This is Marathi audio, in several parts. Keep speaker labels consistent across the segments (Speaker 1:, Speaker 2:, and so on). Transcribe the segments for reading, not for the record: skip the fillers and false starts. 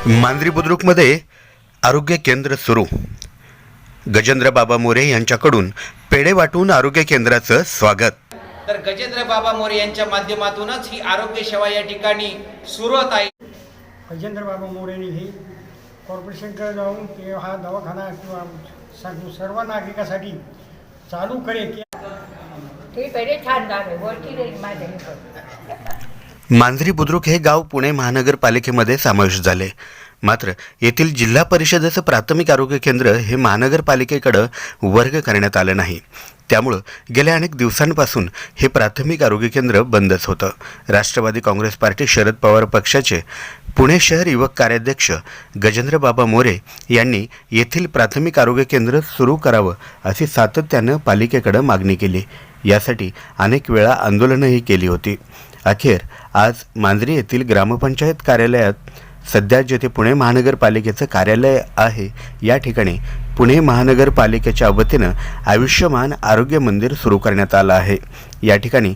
Speaker 1: मांजरी बुद्रुकमध्ये आरोग्य केंद्र सुरू. गजेंद्र बाबा मोरे यांच्याकडून पेढे वाटून आरोग्य केंद्राचं स्वागत.
Speaker 2: तर गजेंद्र बाबा मोरे यांच्या माध्यमातूनच ही आरोग्य सेवा या ठिकाणी सुरू होत आहे.
Speaker 3: गजेंद्र बाबा मोरेंनी ही कॉर्पोरेशनकडे जाऊन ते हा दवाखाना किंवा सर्व नागरिकांसाठी चालू करेल की
Speaker 4: ते पेढे छान झाले वरती नाही माझ्या.
Speaker 1: मांजरी बुद्रुक हे गाव पुणे महानगरपालिकेमध्ये समाविष्ट झाले. मात्र येथील जिल्हा परिषदेचं प्राथमिक आरोग्य केंद्र हे महानगरपालिकेकडे वर्ग करण्यात आलं नाही. त्यामुळं गेल्या अनेक दिवसांपासून हे प्राथमिक आरोग्य केंद्र बंदच होतं. राष्ट्रवादी काँग्रेस पार्टी शरद पवार पक्षाचे पुणे शहर युवक कार्याध्यक्ष गजेंद्र बाबा मोरे यांनी येथील प्राथमिक आरोग्य केंद्र सुरू करावं अशी सातत्यानं पालिकेकडे मागणी केली. यासाठी अनेक वेळा आंदोलनही केली होती. अखेर आज मांजरी येथील ग्रामपंचायत कार्यालयात, सध्या जेथे पुणे महानगरपालिकेचं कार्यालय आहे या ठिकाणी पुणे महानगरपालिकेच्या वतीनं आयुष्यमान आरोग्य मंदिर सुरू करण्यात आलं आहे. या ठिकाणी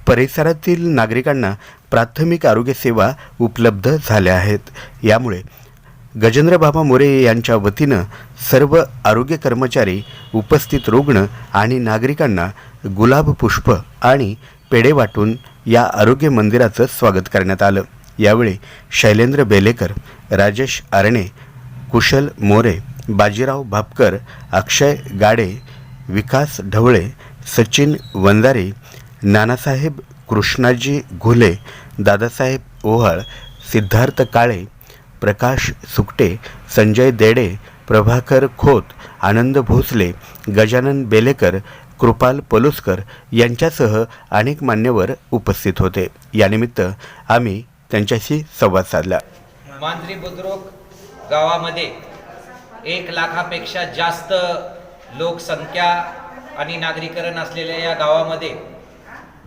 Speaker 1: परिसरातील नागरिकांना प्राथमिक आरोग्य सेवा उपलब्ध झाल्या आहेत. यामुळे गजेंद्र बाबा मोरे यांच्या वतीनं सर्व आरोग्य कर्मचारी, उपस्थित रुग्ण आणि नागरिकांना गुलाब पुष्प आणि पेढे वाटून या आरोग्य मंदिराचं स्वागत करण्यात आलं. यावेळी शैलेंद्र बेलेकर, राजेश आरणे, कुशल मोरे, बाजीराव भापकर, अक्षय गाडे, विकास ढवळे, सचिन वंजारी, नानासाहेब कृष्णाजी घुले, दादासाहेब ओहाळ, सिद्धार्थ काळे, प्रकाश सुकटे, संजय देडे, प्रभाकर खोत, आनंद भोसले, गजानन बेलेकर, कृपाल पलुसकर यांच्यासह अनेक मान्यवर उपस्थित होते. यानिमित्त आम्ही त्यांच्याशी संवाद साधला.
Speaker 2: मांजरी बुद्रुक गावामध्ये 1 लाखापेक्षा जास्त लोकसंख्या आणि नागरीकरण असलेल्या या गावामध्ये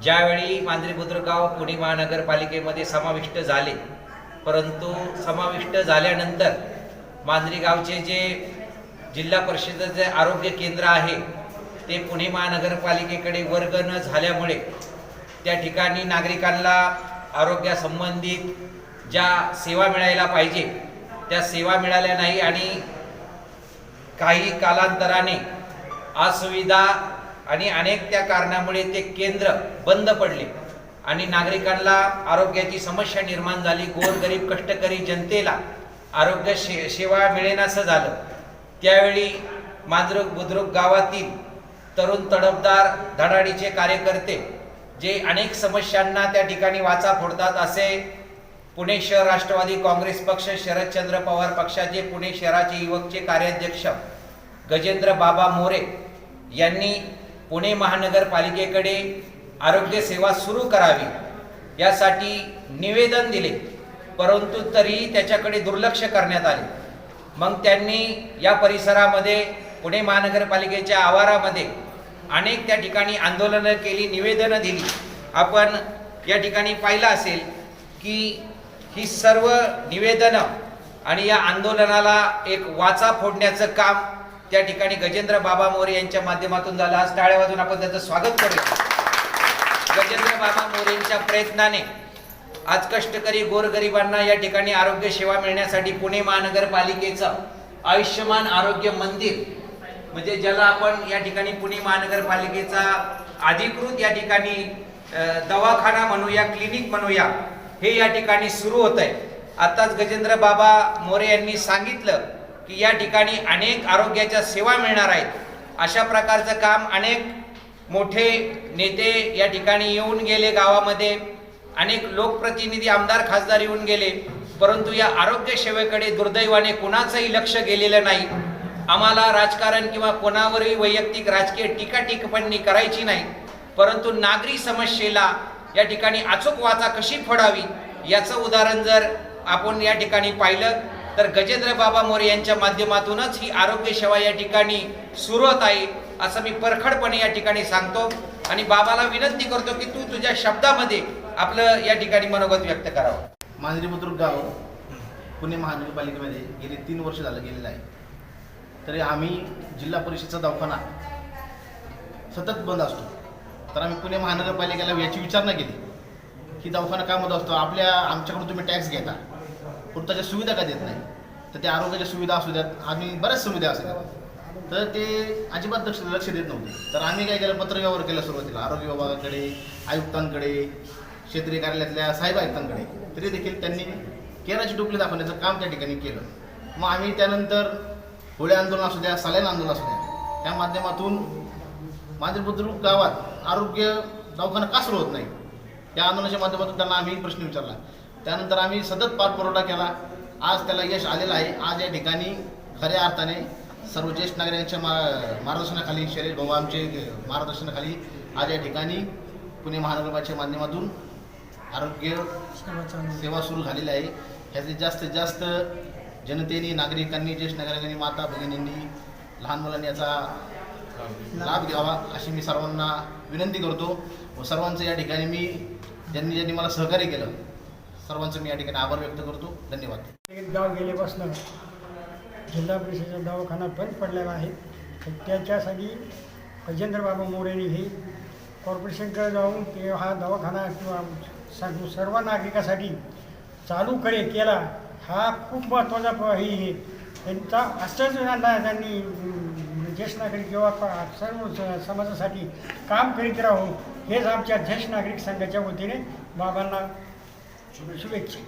Speaker 2: ज्यावेळी मांजरी बुद्रुक गाव पुणे महानगरपालिकेमध्ये समाविष्ट झाले, परंतु समाविष्ट झाल्यानंतर मांजरी गावचे जे जिल्हा परिषदेचे आरोग्य केंद्र आहे ते पुणे महानगरपालिकेकडे वर्ग न झाल्यामुळे त्या ठिकाणी नागरिकांना आरोग्यासंबंधित ज्या सेवा मिळायला पाहिजे त्या सेवा मिळाल्या नाही आणि काही कालांतराने असुविधा आणि अनेक त्या कारणामुळे ते केंद्र बंद पडले आणि नागरिकांना आरोग्याची समस्या निर्माण झाली. गोरगरीब कष्टकरी जनतेला आरोग्य सेवा मिळेनासं झालं. त्यावेळी मांजरी बुद्रुक गावातील तरुण तडफदार धडाडीचे कार्यकर्ते जे अनेक समस्यांना त्या ठिकाणी वाचा फोडतात असे पुणे शहर राष्ट्रवादी काँग्रेस पक्ष, शरदचंद्र पवार पक्षाचे पुणे शहराचे युवकचे कार्याध्यक्ष गजेंद्र बाबा मोरे यांनी पुणे महानगरपालिकेकडे आरोग्य सेवा सुरू करावी यासाठी निवेदन दिले, परंतु तरीही त्याच्याकडे दुर्लक्ष करण्यात आले. मग त्यांनी या परिसरामध्ये पुणे महानगरपालिकेच्या आवारामध्ये अनेक त्या ठिकाणी आंदोलनं केली, निवेदनं दिली. आपण या ठिकाणी पाहिलं असेल की ही सर्व निवेदनं आणि या आंदोलनाला एक वाचा फोडण्याचं काम त्या ठिकाणी गजेंद्र बाबा मोरे यांच्या माध्यमातून झालं. आज टाळ्या वाजवून आपण त्याचं स्वागत करूया. गजेंद्र बाबा मोरेंच्या प्रयत्नाने आज कष्टकरी गोरगरिबांना या ठिकाणी आरोग्य सेवा मिळण्यासाठी पुणे महानगरपालिकेचं आयुष्यमान आरोग्य मंदिर, म्हणजे ज्याला आपण या ठिकाणी पुणे महानगरपालिकेचा अधिकृत या ठिकाणी दवाखाना म्हणूया, क्लिनिक म्हणूया, हे या ठिकाणी सुरू होत आहे. आताच गजेंद्र बाबा मोरे यांनी सांगितलं की या ठिकाणी अनेक आरोग्याच्या सेवा मिळणार आहेत. अशा प्रकारचं काम अनेक मोठे नेते या ठिकाणी येऊन गेले, गावामध्ये अनेक लोकप्रतिनिधी, आमदार, खासदार येऊन गेले, परंतु या आरोग्य सेवेकडे दुर्दैवाने कुणाचंही लक्ष गेलेलं नाही. आम्हाला राजकारण किंवा कोणावरही वैयक्तिक राजकीय टीका टिप्पणी करायची नाही, परंतु नागरी समस्येला या ठिकाणी अचूक वाचा कशी फोडावी याचं उदाहरण जर आपण या ठिकाणी पाहिलं तर गजेंद्र बाबा मोरे यांच्या माध्यमातूनच ही आरोग्य सेवा या ठिकाणी सुरू होत आहे असं मी परखडपणे या ठिकाणी सांगतो आणि बाबाला विनंती करतो की तू तुझ्या शब्दामध्ये आपलं या ठिकाणी मनोगत व्यक्त करावं.
Speaker 5: मांजरी बुद्रुक गाव पुणे महानगरपालिकेमध्ये गेले 3 वर्ष झालं गेलेलं आहे. तरी आम्ही जिल्हा परिषदचा दवाखाना सतत बंद असतो. तर आम्ही पुणे महानगरपालिकेला याची विचारणा केली की दवाखाना का बंद असतो, आमच्याकडून तुम्ही टॅक्स घेता, पुरताच्या सुविधा का देत नाही. तर त्या आरोग्याच्या सुविधा असू द्यात, आम्ही बऱ्याच सुविधा असू द्यात, तर ते अजिबात लक्ष देत नव्हते. तर आम्ही काय केलं, पत्रव्यवहार केला सुरुवातीला आरोग्य विभागाकडे, आयुक्तांकडे, क्षेत्रीय कार्यालयातल्या साहेब आयुक्तांकडे. तरी देखील त्यांनी केराची टोपली दाखवण्याचं काम त्या ठिकाणी केलं. मग आम्ही त्यानंतर होळी आंदोलन असू द्या, सालाईन आंदोलन असू द्या, त्या माध्यमातून माझे बुद्रुक गावात आरोग्य दवाखाना का सुरू होत नाही, त्या आंदोलनाच्या माध्यमातून त्यांना आम्ही प्रश्न विचारला. त्यानंतर आम्ही सतत पाठपुरावा केला. आज त्याला यश आलेलं आहे. आज या ठिकाणी खऱ्या अर्थाने सर्व ज्येष्ठ नागरिकांच्या मार्गदर्शनाखाली, शैलेश भाऊ आमचे मार्गदर्शनाखाली आज या ठिकाणी पुणे महानगरपालिकेच्या माध्यमातून आरोग्य सेवा सुरू झालेली आहे. ह्याचे जास्तीत जास्त जनतेने, नागरिकांनी, ज्येष्ठ नागरिकांनी, माता भगिनींनी, लहान मुलांनी याचा लाभ घ्यावा अशी मी सर्वांना विनंती करतो. व सर्वांचं या ठिकाणी मी ज्यांनी मला सहकार्य केलं सर्वांचं मी या ठिकाणी आभार व्यक्त करतो. धन्यवाद.
Speaker 3: एक गाव गेल्यापासून जिल्हा परिषदेचा दवाखाना बंद पडलेला आहे. तर त्याच्यासाठी गजेंद्र बाबा मोरेंनी हे कॉर्पोरेशनकडे जाऊन ते हा दवाखाना किंवा सर्व नागरिकासाठी चालू केला. हा खूप महत्त्वाचा हे आहे. त्यांचा असंच त्यांनी ज्येष्ठ नागरिक किंवा सर्व समाजासाठी काम करीत राहू हेच आमच्या ज्येष्ठ नागरिक संघाच्या वतीने बाबांना शुभेच्छा.